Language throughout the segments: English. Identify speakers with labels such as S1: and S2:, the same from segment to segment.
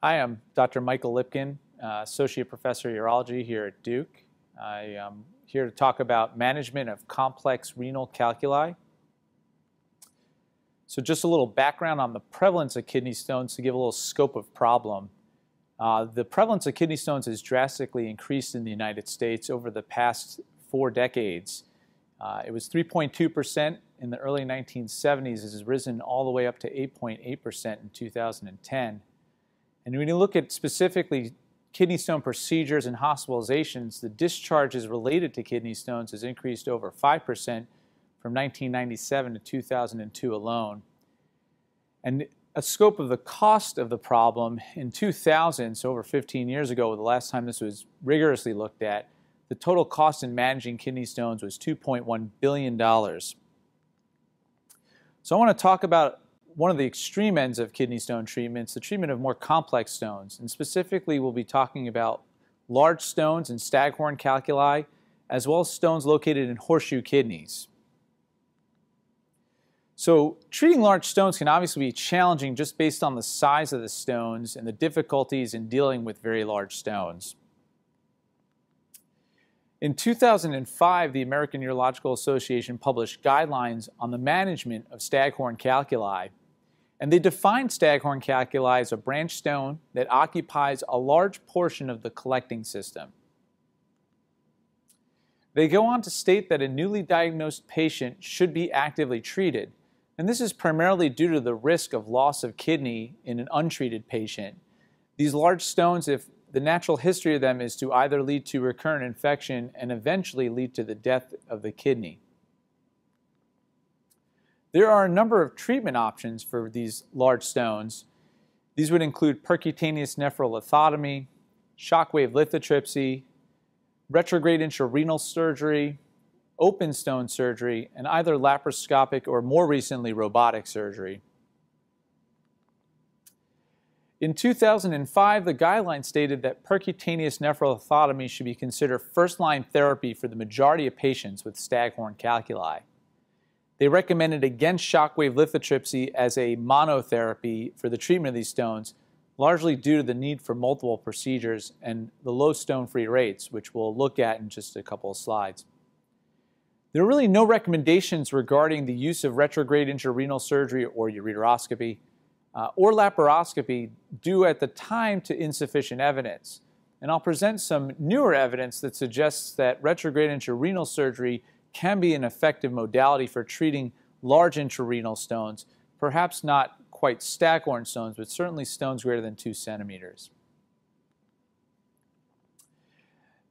S1: Hi, I'm Dr. Michael Lipkin, Associate Professor of Urology here at Duke. I am here to talk about management of complex renal calculi. So just a little background on the prevalence of kidney stones to give a little scope of problem. The prevalence of kidney stones has drastically increased in the United States over the past 4 decades. It was 3.2% in the early 1970s. It has risen all the way up to 8.8% in 2010. And when you look at specifically kidney stone procedures and hospitalizations, the discharges related to kidney stones has increased over 5% from 1997 to 2002 alone. And a scope of the cost of the problem in 2000, so over 15 years ago, the last time this was rigorously looked at, the total cost in managing kidney stones was $2.1 billion. So I want to talk about one of the extreme ends of kidney stone treatments, the treatment of more complex stones. And specifically, we'll be talking about large stones and staghorn calculi, as well as stones located in horseshoe kidneys. So treating large stones can obviously be challenging just based on the size of the stones and the difficulties in dealing with very large stones. In 2005, the American Urological Association published guidelines on the management of staghorn calculi. And they define staghorn calculi as a branch stone that occupies a large portion of the collecting system. They go on to state that a newly diagnosed patient should be actively treated, and this is primarily due to the risk of loss of kidney in an untreated patient. These large stones, if the natural history of them is to either lead to recurrent infection and eventually lead to the death of the kidney. There are a number of treatment options for these large stones. These would include percutaneous nephrolithotomy, shockwave lithotripsy, retrograde intrarenal surgery, open stone surgery, and either laparoscopic or more recently robotic surgery. In 2005, the guidelines stated that percutaneous nephrolithotomy should be considered first-line therapy for the majority of patients with staghorn calculi. They recommended against shockwave lithotripsy as a monotherapy for the treatment of these stones, largely due to the need for multiple procedures and the low stone-free rates, which we'll look at in just a couple of slides. There are really no recommendations regarding the use of retrograde intrarenal surgery or ureteroscopy or laparoscopy due at the time to insufficient evidence. And I'll present some newer evidence that suggests that retrograde intrarenal surgery can be an effective modality for treating large intrarenal stones, perhaps not quite staghorn stones, but certainly stones greater than 2 centimeters.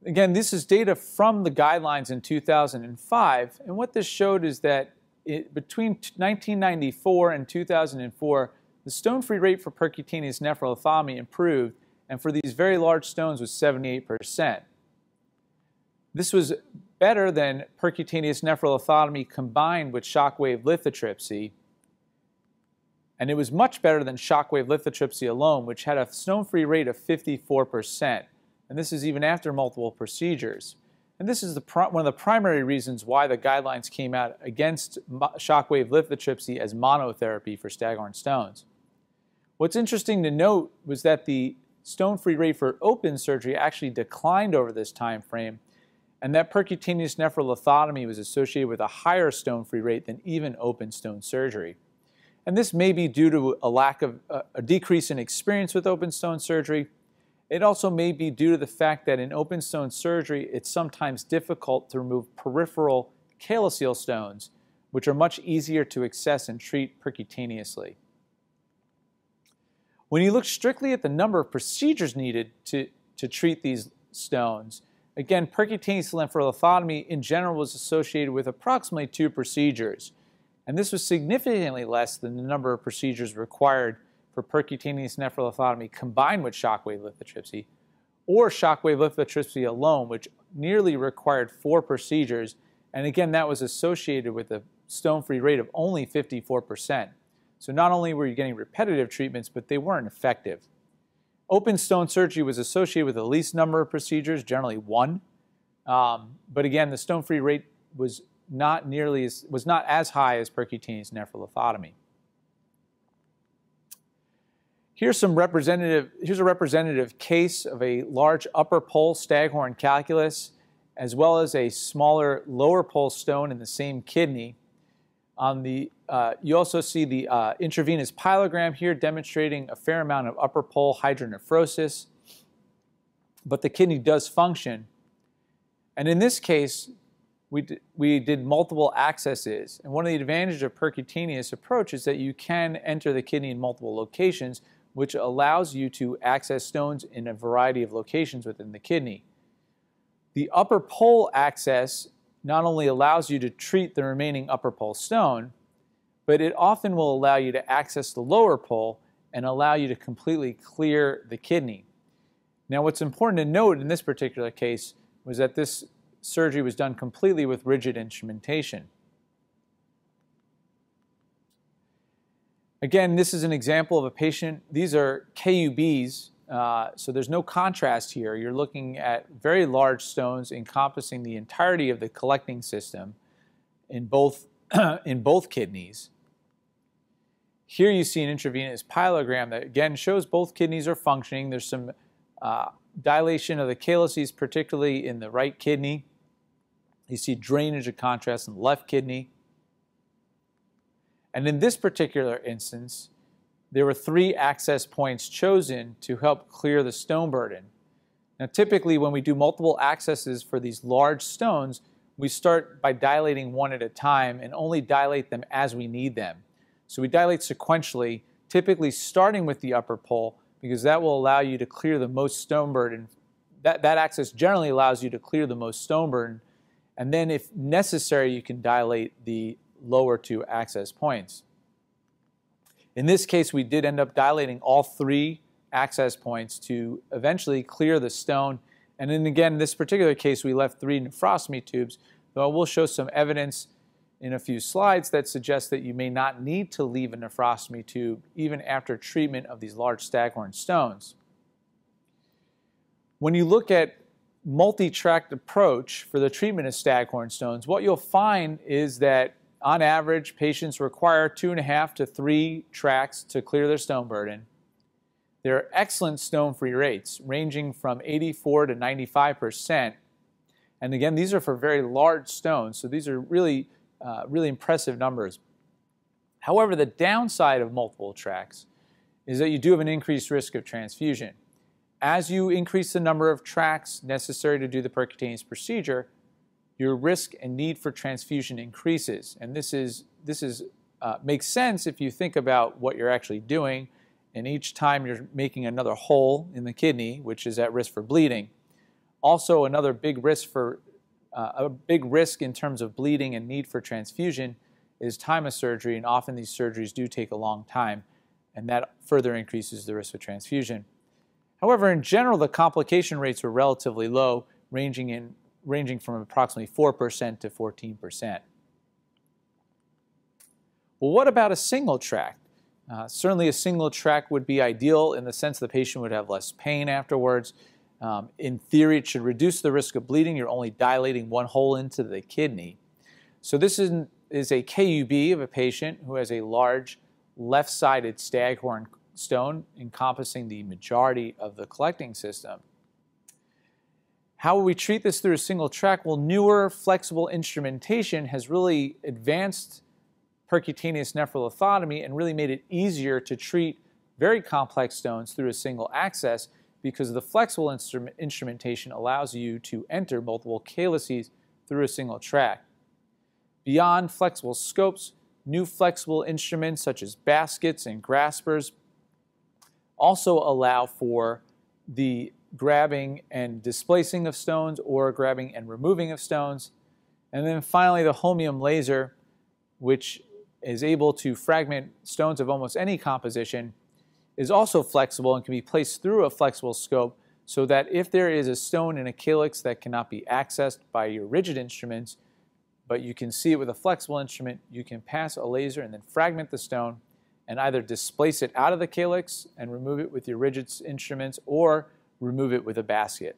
S1: Again, this is data from the guidelines in 2005, and what this showed is that between 1994 and 2004, the stone-free rate for percutaneous nephrolithotomy improved, and for these very large stones was 78%. This was better than percutaneous nephrolithotomy combined with shockwave lithotripsy, and it was much better than shockwave lithotripsy alone, which had a stone-free rate of 54%, and this is even after multiple procedures. And this is one of the primary reasons why the guidelines came out against shockwave lithotripsy as monotherapy for staghorn stones. What's interesting to note was that the stone-free rate for open surgery actually declined over this time frame, and that percutaneous nephrolithotomy was associated with a higher stone-free rate than even open stone surgery. And this may be due to a decrease in experience with open stone surgery. It also may be due to the fact that in open stone surgery, it's sometimes difficult to remove peripheral calyceal stones, which are much easier to access and treat percutaneously. When you look strictly at the number of procedures needed to treat these stones, again, percutaneous nephrolithotomy in general was associated with approximately 2 procedures, and this was significantly less than the number of procedures required for percutaneous nephrolithotomy combined with shockwave lithotripsy, or shockwave lithotripsy alone, which nearly required 4 procedures, and again, that was associated with a stone-free rate of only 54%. So not only were you getting repetitive treatments, but they weren't effective. Open stone surgery was associated with the least number of procedures, generally 1. But again, the stone-free rate was not as high as percutaneous nephrolithotomy. Here's a representative case of a large upper pole staghorn calculus, as well as a smaller lower pole stone in the same kidney. You also see the intravenous pyelogram here demonstrating a fair amount of upper pole hydronephrosis, but the kidney does function. And in this case, we did multiple accesses. And one of the advantages of percutaneous approach is that you can enter the kidney in multiple locations, which allows you to access stones in a variety of locations within the kidney. The upper pole access not only allows you to treat the remaining upper pole stone, but it often will allow you to access the lower pole and allow you to completely clear the kidney. Now, what's important to note in this particular case was that this surgery was done completely with rigid instrumentation. Again, this is an example of a patient. These are KUBs, so there's no contrast here. You're looking at very large stones encompassing the entirety of the collecting system in both, in both kidneys. Here you see an intravenous pyelogram that again shows both kidneys are functioning. There's some dilation of the calyces, particularly in the right kidney. You see drainage of contrast in the left kidney. And in this particular instance, there were 3 access points chosen to help clear the stone burden. Now, typically when we do multiple accesses for these large stones, we start by dilating one at a time and only dilate them as we need them. So we dilate sequentially, typically starting with the upper pole, because that will allow you to clear the most stone burden. That access generally allows you to clear the most stone burden, and then if necessary, you can dilate the lower 2 access points. In this case, we did end up dilating all 3 access points to eventually clear the stone. And then again, in this particular case, we left 3 nephrostomy tubes, though I will show some evidence in a few slides that suggests that you may not need to leave a nephrostomy tube even after treatment of these large staghorn stones. When you look at multi-tract approach for the treatment of staghorn stones, what you'll find is that on average, patients require 2.5 to 3 tracts to clear their stone burden. There are excellent stone-free rates, ranging from 84 to 95%. And again, these are for very large stones, so these are really impressive numbers. However, the downside of multiple tracts is that you do have an increased risk of transfusion. As you increase the number of tracts necessary to do the percutaneous procedure, your risk and need for transfusion increases. And this makes sense if you think about what you're actually doing, and each time you're making another hole in the kidney, which is at risk for bleeding. Also, another big risk in terms of bleeding and need for transfusion is time of surgery, and often these surgeries do take a long time, and that further increases the risk of transfusion. However, in general, the complication rates were relatively low, ranging from approximately 4% to 14%. Well, what about a single tract? Certainly a single tract would be ideal in the sense the patient would have less pain afterwards. In theory, it should reduce the risk of bleeding. You're only dilating one hole into the kidney. So this is a KUB of a patient who has a large left-sided staghorn stone encompassing the majority of the collecting system. How will we treat this through a single tract? Well, newer flexible instrumentation has really advanced percutaneous nephrolithotomy and really made it easier to treat very complex stones through a single access, because the flexible instrumentation allows you to enter multiple calyces through a single tract. Beyond flexible scopes, new flexible instruments such as baskets and graspers also allow for the grabbing and displacing of stones or grabbing and removing of stones. And then finally, the holmium laser, which is able to fragment stones of almost any composition, is also flexible and can be placed through a flexible scope, so that if there is a stone in a calyx that cannot be accessed by your rigid instruments, but you can see it with a flexible instrument, you can pass a laser and then fragment the stone and either displace it out of the calyx and remove it with your rigid instruments, or remove it with a basket.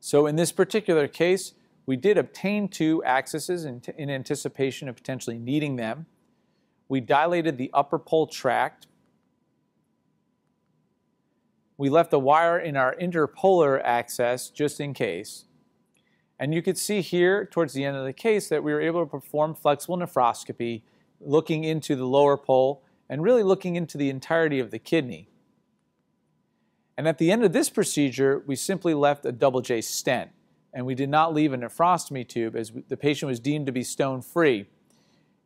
S1: So in this particular case, we did obtain 2 accesses in anticipation of potentially needing them. We dilated the upper pole tract, We left a wire in our interpolar access just in case. And you could see here towards the end of the case that we were able to perform flexible nephroscopy, looking into the lower pole and really looking into the entirety of the kidney. And at the end of this procedure, we simply left a double J stent, and we did not leave a nephrostomy tube as the patient was deemed to be stone-free.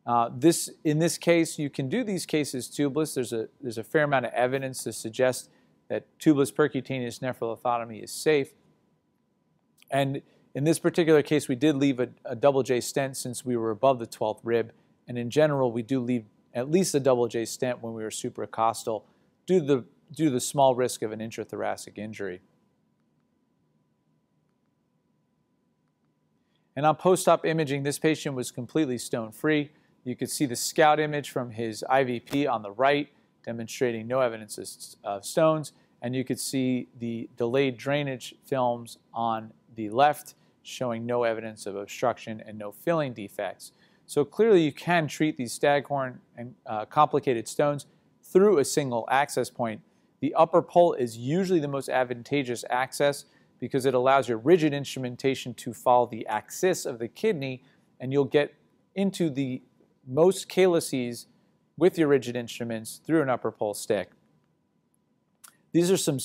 S1: In this case, you can do these cases tubeless. There's a fair amount of evidence to suggest that tubeless percutaneous nephrolithotomy is safe. And in this particular case, we did leave a double J stent since we were above the 12th rib. And in general, we do leave at least a double J stent when we were supracostal due to the small risk of an intrathoracic injury. And on post-op imaging, this patient was completely stone-free. You could see the scout image from his IVP on the right, demonstrating no evidence of stones. And you could see the delayed drainage films on the left, showing no evidence of obstruction and no filling defects. So clearly you can treat these staghorn and complicated stones through a single access point. The upper pole is usually the most advantageous access because it allows your rigid instrumentation to follow the axis of the kidney, and you'll get into the most calyces with your rigid instruments through an upper pole stick. These are some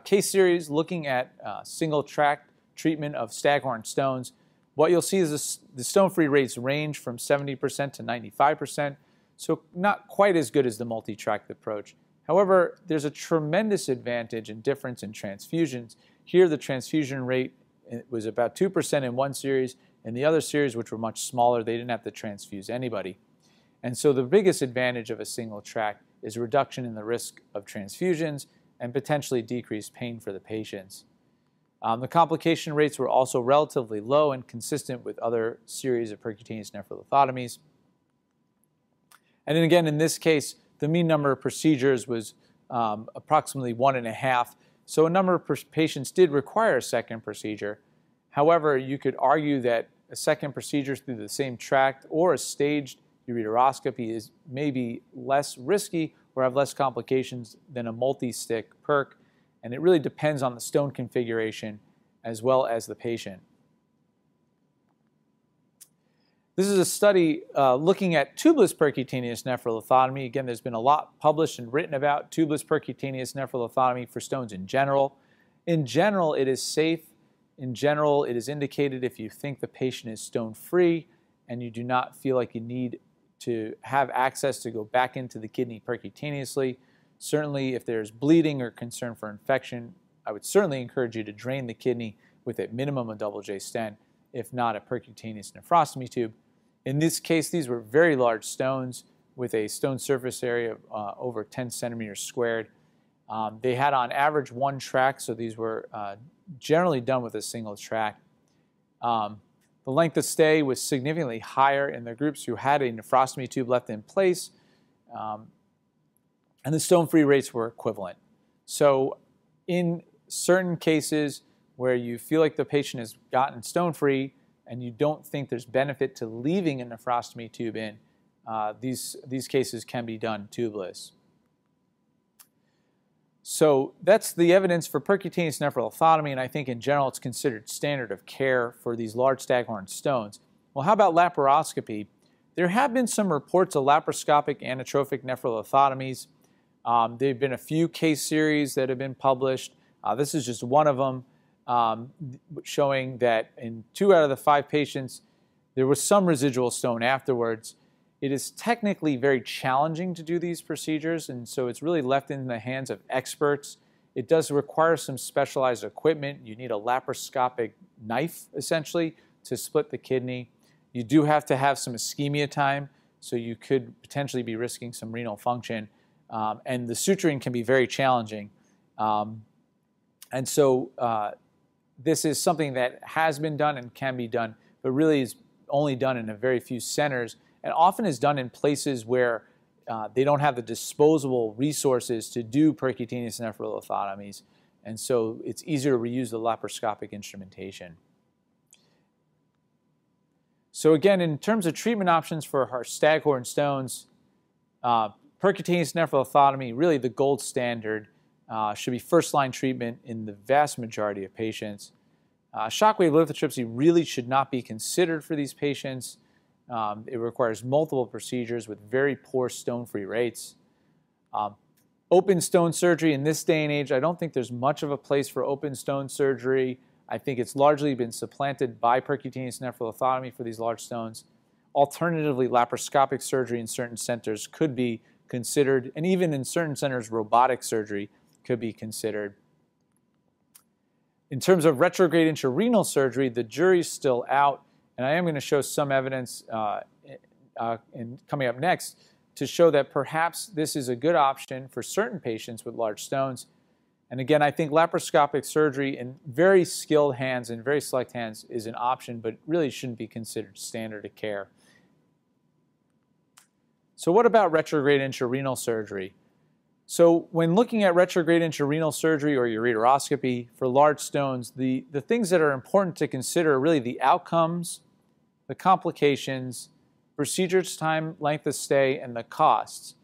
S1: case series looking at single track treatment of staghorn stones. What you'll see is the stone-free rates range from 70% to 95%, so not quite as good as the multi-tract approach. However, there's a tremendous advantage and difference in transfusions. Here, the transfusion rate was about 2% in one series, and the other series, which were much smaller, they didn't have to transfuse anybody. And so the biggest advantage of a single tract is reduction in the risk of transfusions and potentially decreased pain for the patients. The complication rates were also relatively low and consistent with other series of percutaneous nephrolithotomies. And then again, in this case, the mean number of procedures was approximately 1.5. So a number of patients did require a second procedure. However, you could argue that a second procedure through the same tract or a staged ureteroscopy is maybe less risky or have less complications than a multi-stick perc. And it really depends on the stone configuration as well as the patient. This is a study looking at tubeless percutaneous nephrolithotomy. Again, there's been a lot published and written about tubeless percutaneous nephrolithotomy for stones in general. In general, it is safe. In general, it is indicated if you think the patient is stone-free and you do not feel like you need to have access to go back into the kidney percutaneously. Certainly, if there's bleeding or concern for infection, I would certainly encourage you to drain the kidney with at minimum a double J stent, if not a percutaneous nephrostomy tube. In this case, these were very large stones with a stone surface area of over 10 centimeters squared. They had on average one track, so these were generally done with a single track. The length of stay was significantly higher in the groups who had a nephrostomy tube left in place, and the stone-free rates were equivalent. So in certain cases where you feel like the patient has gotten stone-free and you don't think there's benefit to leaving a nephrostomy tube in, these cases can be done tubeless. So that's the evidence for percutaneous nephrolithotomy, and I think in general it's considered standard of care for these large staghorn stones. Well, how about laparoscopy? There have been some reports of laparoscopic anatrophic nephrolithotomies. There have been a few case series that have been published. This is just one of them, showing that in 2 out of the 5 patients, there was some residual stone afterwards. It is technically very challenging to do these procedures, and so it's really left in the hands of experts. It does require some specialized equipment. You need a laparoscopic knife, essentially, to split the kidney. You do have to have some ischemia time, so you could potentially be risking some renal function. And the suturing can be very challenging. And so this is something that has been done and can be done, but really is only done in a very few centers, and often is done in places where they don't have the disposable resources to do percutaneous nephrolithotomies, and so it's easier to reuse the laparoscopic instrumentation. So again, in terms of treatment options for our staghorn stones, percutaneous nephrolithotomy, really the gold standard. should be first-line treatment in the vast majority of patients. Shockwave lithotripsy really should not be considered for these patients. It requires multiple procedures with very poor stone-free rates. Open stone surgery in this day and age, I don't think there's much of a place for open stone surgery. I think it's largely been supplanted by percutaneous nephrolithotomy for these large stones. Alternatively, laparoscopic surgery in certain centers could be considered, and even in certain centers, robotic surgery could be considered. In terms of retrograde intrarenal surgery, the jury's still out, and I am going to show some evidence coming up next to show that perhaps this is a good option for certain patients with large stones. And again, I think laparoscopic surgery in very skilled hands and very select hands is an option, but really shouldn't be considered standard of care. So what about retrograde intrarenal surgery? So when looking at retrograde intrarenal surgery or ureteroscopy for large stones, the things that are important to consider are really the outcomes, the complications, procedures time, length of stay, and the costs.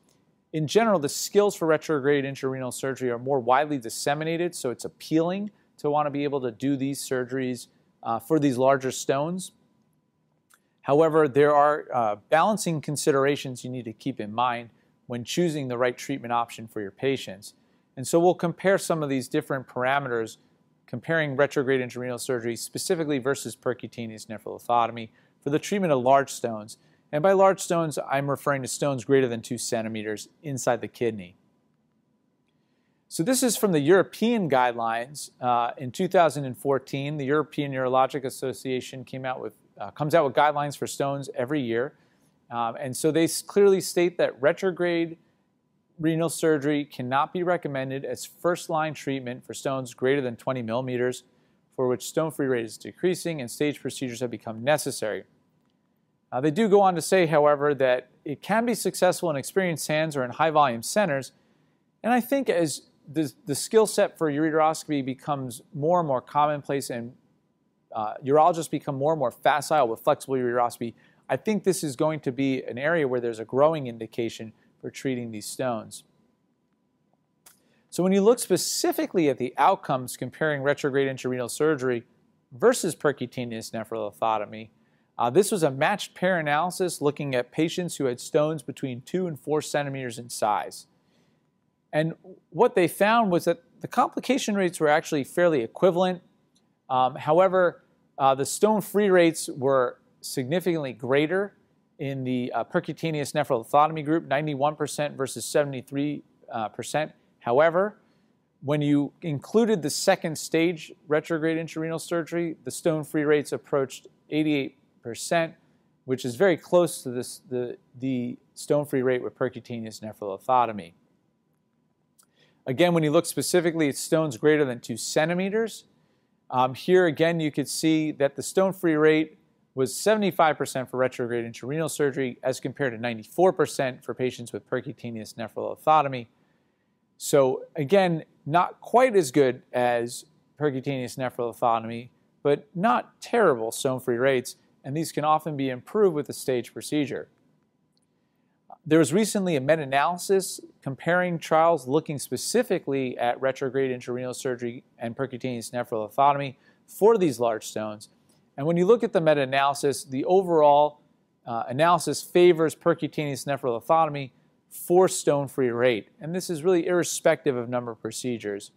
S1: In general, the skills for retrograde intrarenal surgery are more widely disseminated, so it's appealing to want to be able to do these surgeries for these larger stones. However, there are balancing considerations you need to keep in mind when choosing the right treatment option for your patients. And so we'll compare some of these different parameters, comparing retrograde intrarenal surgery specifically versus percutaneous nephrolithotomy for the treatment of large stones. And by large stones, I'm referring to stones greater than 2 centimeters inside the kidney. So this is from the European guidelines. In 2014, the European Urologic Association comes out with guidelines for stones every year. And so they clearly state that retrograde renal surgery cannot be recommended as first-line treatment for stones greater than 20 millimeters, for which stone-free rate is decreasing and stage procedures have become necessary. They do go on to say, however, that it can be successful in experienced hands or in high-volume centers. And I think as the skill set for ureteroscopy becomes more and more commonplace and urologists become more and more facile with flexible ureteroscopy, I think this is going to be an area where there's a growing indication for treating these stones. So when you look specifically at the outcomes comparing retrograde intrarenal surgery versus percutaneous nephrolithotomy, this was a matched pair analysis looking at patients who had stones between 2 and 4 centimeters in size. And what they found was that the complication rates were actually fairly equivalent. However, the stone-free rates were significantly greater in the percutaneous nephrolithotomy group, 91% versus 73%. However, when you included the second stage retrograde intrarenal surgery, the stone-free rates approached 88%, which is very close to the stone-free rate with percutaneous nephrolithotomy. Again, when you look specifically at stones greater than 2 centimeters, here again you could see that the stone-free rate was 75% for retrograde intrarenal surgery as compared to 94% for patients with percutaneous nephrolithotomy. So again, not quite as good as percutaneous nephrolithotomy, but not terrible stone-free rates, and these can often be improved with a stage procedure. There was recently a meta-analysis comparing trials looking specifically at retrograde intrarenal surgery and percutaneous nephrolithotomy for these large stones. And when you look at the meta-analysis, the overall analysis favors percutaneous nephrolithotomy for stone-free rate. And this is really irrespective of number of procedures.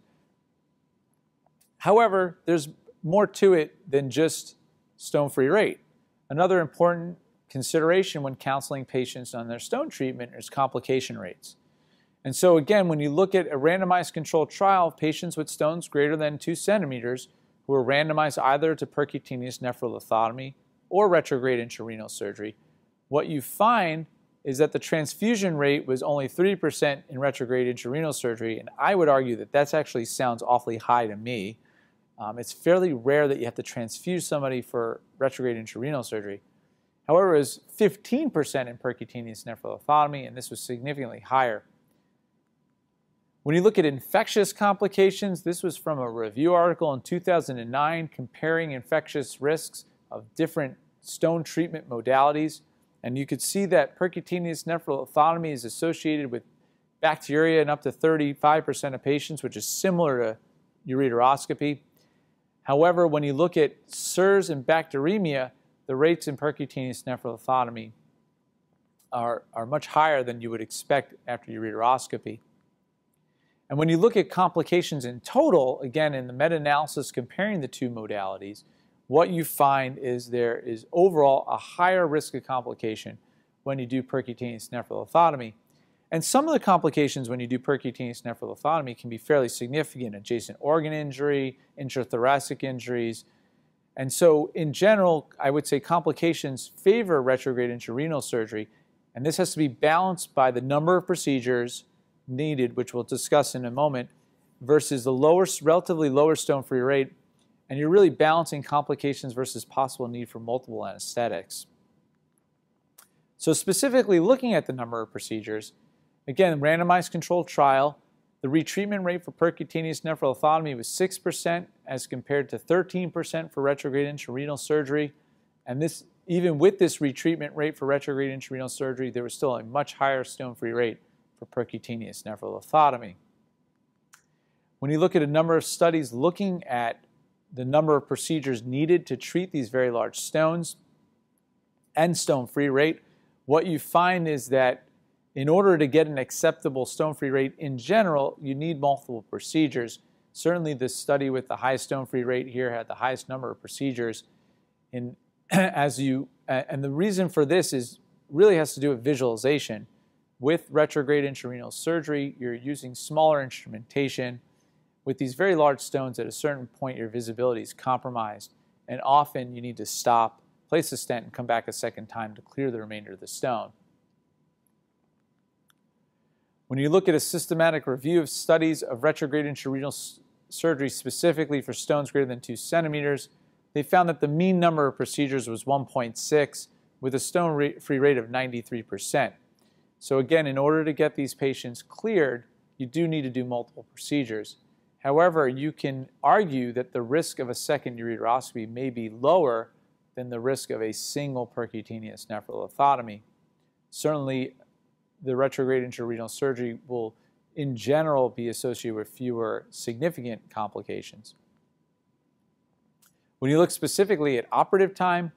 S1: However, there's more to it than just stone-free rate. Another important consideration when counseling patients on their stone treatment is complication rates. And so again, when you look at a randomized controlled trial of patients with stones greater than 2 centimeters who are randomized either to percutaneous nephrolithotomy or retrograde intrarenal surgery, what you find is that the transfusion rate was only 3% in retrograde intrarenal surgery, and I would argue that that actually sounds awfully high to me. It's fairly rare that you have to transfuse somebody for retrograde intrarenal surgery. However, it was 15% in percutaneous nephrolithotomy, and this was significantly higher. When you look at infectious complications, this was from a review article in 2009 comparing infectious risks of different stone treatment modalities. And you could see that percutaneous nephrolithotomy is associated with bacteria in up to 35% of patients, which is similar to ureteroscopy. However, when you look at SIRS and bacteremia, the rates in percutaneous nephrolithotomy are much higher than you would expect after ureteroscopy. And when you look at complications in total, again, in the meta-analysis comparing the two modalities, what you find is there is overall a higher risk of complication when you do percutaneous nephrolithotomy. And some of the complications when you do percutaneous nephrolithotomy can be fairly significant: adjacent organ injury, intrathoracic injuries. And so in general, I would say complications favor retrograde intrarenal surgery, and this has to be balanced by the number of procedures needed, which we'll discuss in a moment, versus the relatively lower stone-free rate, and you're really balancing complications versus possible need for multiple anesthetics. So specifically looking at the number of procedures, again, randomized controlled trial, the retreatment rate for percutaneous nephrolithotomy was 6% as compared to 13% for retrograde intrarenal surgery. And this, even with this retreatment rate for retrograde intrarenal surgery, there was still a much higher stone-free rate for percutaneous nephrolithotomy. When you look at a number of studies looking at the number of procedures needed to treat these very large stones and stone-free rate, what you find is that in order to get an acceptable stone-free rate in general, you need multiple procedures. Certainly the study with the highest stone-free rate here had the highest number of procedures. And the reason for this is really has to do with visualization. With retrograde intrarenal surgery, you're using smaller instrumentation. With these very large stones, at a certain point, your visibility is compromised, and often you need to stop, place a stent, and come back a second time to clear the remainder of the stone. When you look at a systematic review of studies of retrograde intrarenal surgery specifically for stones greater than 2 centimeters, they found that the mean number of procedures was 1.6 with a stone-free rate of 93%. So again, in order to get these patients cleared, you do need to do multiple procedures. However, you can argue that the risk of a second ureteroscopy may be lower than the risk of a single percutaneous nephrolithotomy. Certainly, the retrograde intrarenal surgery will, in general, be associated with fewer significant complications. When you look specifically at operative time,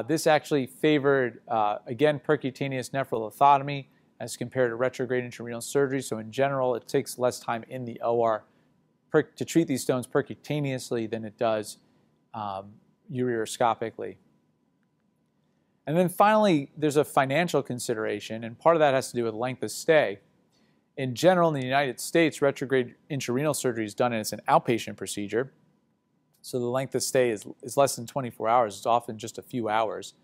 S1: this actually favored, again, percutaneous nephrolithotomy as compared to retrograde intrarenal surgery. So in general, it takes less time in the OR to treat these stones percutaneously than it does ureteroscopically. And then finally, there's a financial consideration, and part of that has to do with length of stay. In general, in the United States, retrograde intrarenal surgery is done as an outpatient procedure. So the length of stay is less than 24 hours. It's often just a few hours.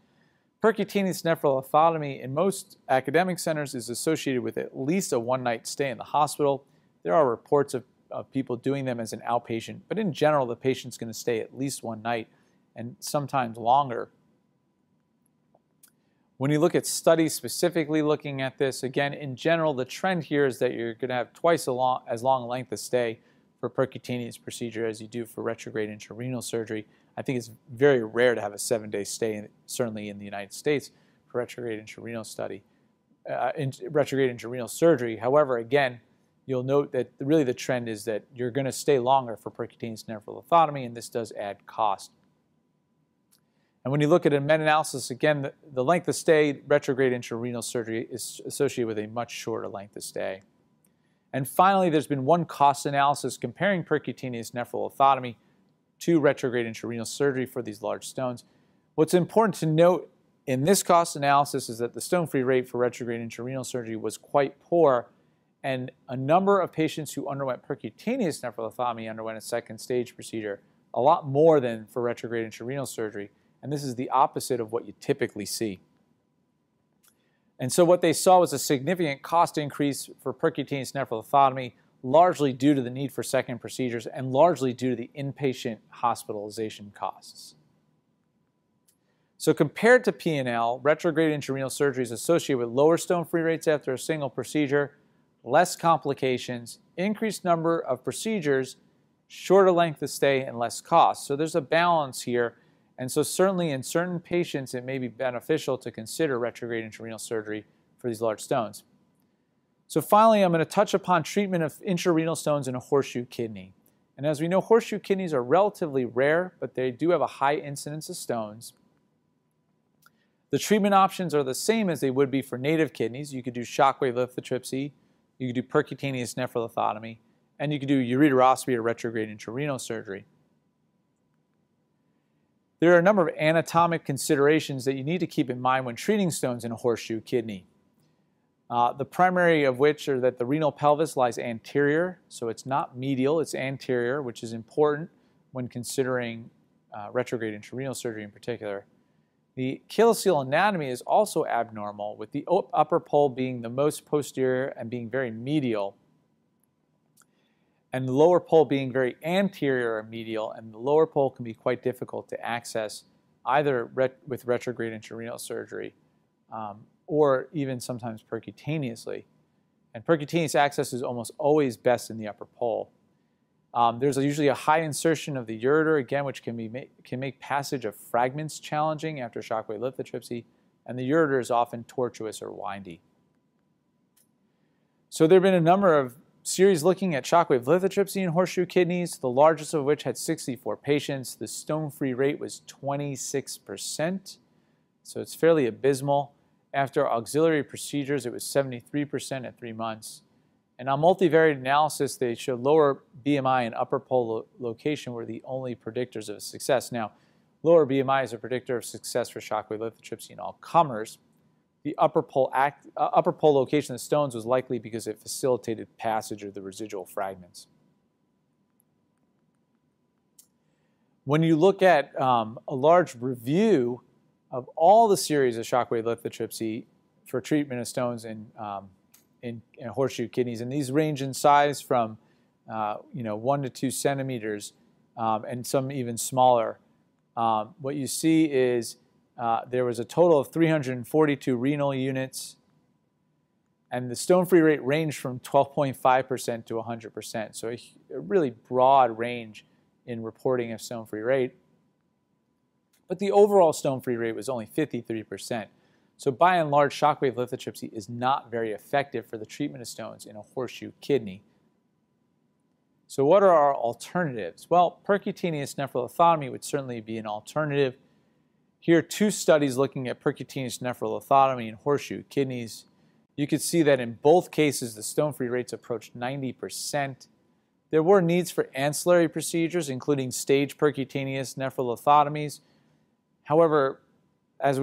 S1: Percutaneous nephrolithotomy in most academic centers is associated with at least a one-night stay in the hospital. There are reports of people doing them as an outpatient, but in general, the patient's going to stay at least one night and sometimes longer. When you look at studies specifically looking at this, again, in general, the trend here is that you're going to have twice as long a length of stay for percutaneous procedure as you do for retrograde intrarenal surgery. I think it's very rare to have a 7-day stay, certainly in the United States, for retrograde intrarenal surgery. However, again, you'll note that really the trend is that you're going to stay longer for percutaneous nephrolithotomy, and this does add cost. And when you look at a meta-analysis, again, the length of stay, retrograde intrarenal surgery is associated with a much shorter length of stay. And finally, there's been one cost analysis comparing percutaneous nephrolithotomy to retrograde intrarenal surgery for these large stones. What's important to note in this cost analysis is that the stone-free rate for retrograde intrarenal surgery was quite poor, and a number of patients who underwent percutaneous nephrolithotomy underwent a second stage procedure, a lot more than for retrograde intrarenal surgery. And this is the opposite of what you typically see. And so what they saw was a significant cost increase for percutaneous nephrolithotomy, largely due to the need for second procedures and largely due to the inpatient hospitalization costs. So compared to P&L, retrograde intrarenal surgery is associated with lower stone-free rates after a single procedure, less complications, increased number of procedures, shorter length of stay, and less cost. So there's a balance here. And so certainly in certain patients, it may be beneficial to consider retrograde intrarenal surgery for these large stones. So finally, I'm going to touch upon treatment of intrarenal stones in a horseshoe kidney. And as we know, horseshoe kidneys are relatively rare, but they do have a high incidence of stones. The treatment options are the same as they would be for native kidneys. You could do shockwave lithotripsy, you could do percutaneous nephrolithotomy, and you could do ureteroscopy or retrograde intrarenal surgery. There are a number of anatomic considerations that you need to keep in mind when treating stones in a horseshoe kidney. The primary of which are that the renal pelvis lies anterior, so it's not medial, it's anterior, which is important when considering retrograde intrarenal surgery in particular. The calyceal anatomy is also abnormal, with the upper pole being the most posterior and being very medial, and the lower pole being very anterior or medial, and the lower pole can be quite difficult to access either with retrograde intrarenal surgery or even sometimes percutaneously. And percutaneous access is almost always best in the upper pole. There's usually a high insertion of the ureter, again, which can make passage of fragments challenging after shockwave lithotripsy, and the ureter is often tortuous or windy. So there have been a number of series looking at shockwave lithotripsy in horseshoe kidneys, the largest of which had 64 patients. The stone-free rate was 26%, so it's fairly abysmal. After auxiliary procedures, it was 73% at 3 months. And on multivariate analysis, they showed lower BMI and upper pole location were the only predictors of success. Now, lower BMI is a predictor of success for shockwave lithotripsy in all comers. The upper pole location of the stones was likely because it facilitated passage of the residual fragments. When you look at a large review of all the series of shockwave lithotripsy for treatment of stones in horseshoe kidneys, and these range in size from 1 to 2 centimeters and some even smaller, what you see is there was a total of 342 renal units, and the stone-free rate ranged from 12.5% to 100%, so a really broad range in reporting of stone-free rate. But the overall stone-free rate was only 53%. So by and large, shockwave lithotripsy is not very effective for the treatment of stones in a horseshoe kidney. So what are our alternatives? Well, percutaneous nephrolithotomy would certainly be an alternative. Here are 2 studies looking at percutaneous nephrolithotomy in horseshoe kidneys. You can see that in both cases, the stone-free rates approached 90%. There were needs for ancillary procedures, including stage percutaneous nephrolithotomies. However, as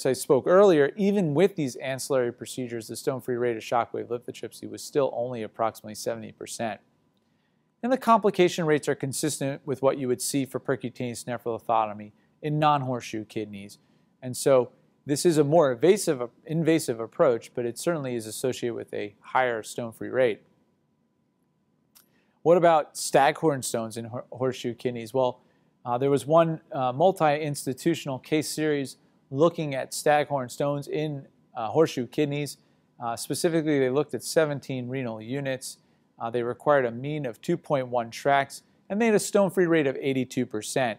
S1: I spoke earlier, even with these ancillary procedures, the stone-free rate of shockwave lithotripsy was still only approximately 70%. And the complication rates are consistent with what you would see for percutaneous nephrolithotomy in non-horseshoe kidneys. And so this is a more invasive approach, but it certainly is associated with a higher stone-free rate. What about staghorn stones in horseshoe kidneys? Well, there was one multi-institutional case series looking at staghorn stones in horseshoe kidneys. Specifically, they looked at 17 renal units. They required a mean of 2.1 tracts, and they had a stone-free rate of 82%.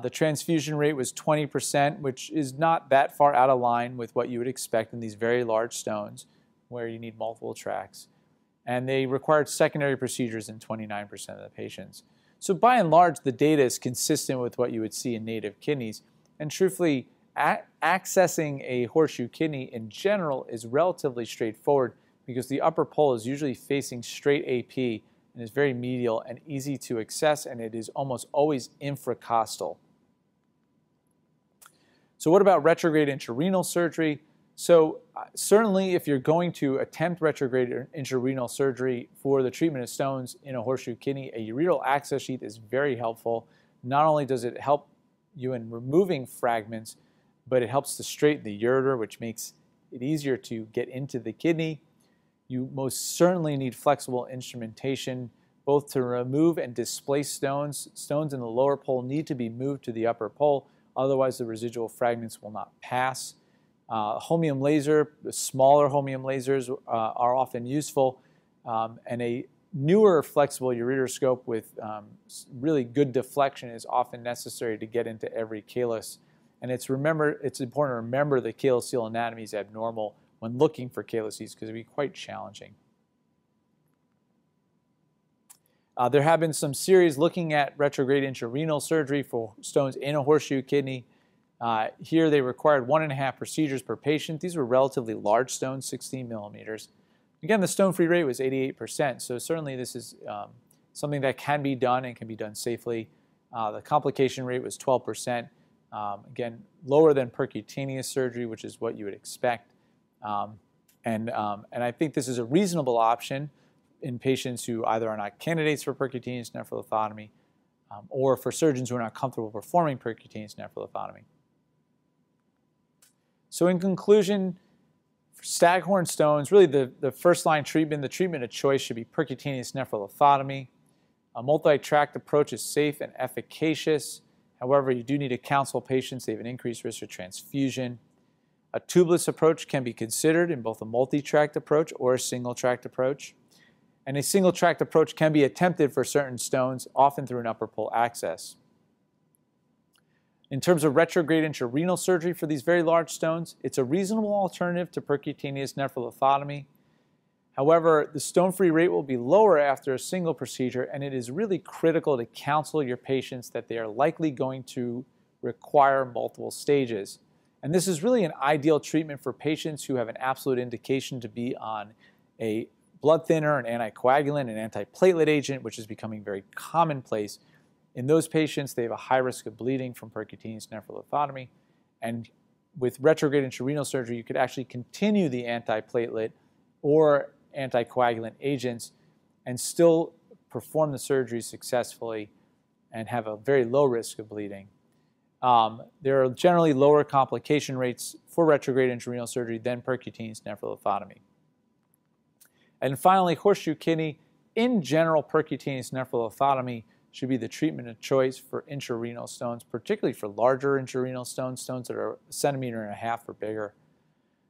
S1: The transfusion rate was 20%, which is not that far out of line with what you would expect in these very large stones where you need multiple tracts. And they required secondary procedures in 29% of the patients. So by and large, the data is consistent with what you would see in native kidneys. And truthfully, accessing a horseshoe kidney in general is relatively straightforward because the upper pole is usually facing straight AP and is very medial and easy to access, and it is almost always infracostal. So what about retrograde intrarenal surgery? So certainly if you're going to attempt retrograde intrarenal surgery for the treatment of stones in a horseshoe kidney, a ureteral access sheath is very helpful. Not only does it help you in removing fragments, but it helps to straighten the ureter, which makes it easier to get into the kidney. You most certainly need flexible instrumentation, both to remove and displace stones. Stones in the lower pole need to be moved to the upper pole, otherwise the residual fragments will not pass. Holmium laser, the smaller holmium lasers are often useful, and a newer flexible ureteroscope with really good deflection is often necessary to get into every calyx. And it's important to remember the calyceal anatomy is abnormal when looking for calyces because it would be quite challenging. There have been some series looking at retrograde intrarenal surgery for stones in a horseshoe kidney. Here they required 1.5 procedures per patient. These were relatively large stones, 16 millimeters. Again, the stone-free rate was 88%, so certainly this is something that can be done and can be done safely. The complication rate was 12%. Again, lower than percutaneous surgery, which is what you would expect. And I think this is a reasonable option in patients who either are not candidates for percutaneous nephrolithotomy or for surgeons who are not comfortable performing percutaneous nephrolithotomy. So in conclusion, for staghorn stones, really the first-line treatment, the treatment of choice should be percutaneous nephrolithotomy. A multi-tract approach is safe and efficacious. However, you do need to counsel patients. They have an increased risk of transfusion. A tubeless approach can be considered in both a multi-tract approach or a single-tract approach. And a single-tract approach can be attempted for certain stones, often through an upper pole access. In terms of retrograde intrarenal surgery for these very large stones, it's a reasonable alternative to percutaneous nephrolithotomy. However, the stone-free rate will be lower after a single procedure, and it is really critical to counsel your patients that they are likely going to require multiple stages. And this is really an ideal treatment for patients who have an absolute indication to be on a blood thinner, an anticoagulant, an antiplatelet agent, which is becoming very commonplace. In those patients, they have a high risk of bleeding from percutaneous nephrolithotomy. And with retrograde intrarenal surgery, you could actually continue the antiplatelet or anticoagulant agents and still perform the surgery successfully and have a very low risk of bleeding. There are generally lower complication rates for retrograde intrarenal surgery than percutaneous nephrolithotomy. And finally, horseshoe kidney. In general, percutaneous nephrolithotomy should be the treatment of choice for intrarenal stones, particularly for larger intrarenal stones, stones that are 1.5 centimeters or bigger.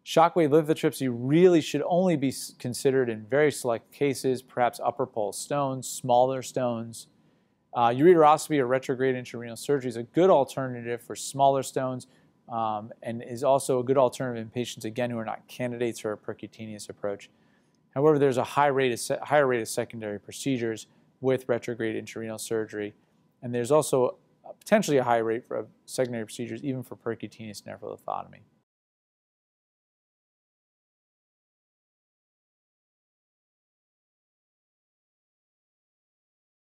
S1: Shockwave lithotripsy really should only be considered in very select cases, perhaps upper pole stones, smaller stones. Ureteroscopy or retrograde intrarenal surgery is a good alternative for smaller stones and is also a good alternative in patients, again, who are not candidates for a percutaneous approach. However, there's a higher rate of secondary procedures with retrograde intrarenal surgery, and there's also potentially a high rate of secondary procedures even for percutaneous nephrolithotomy.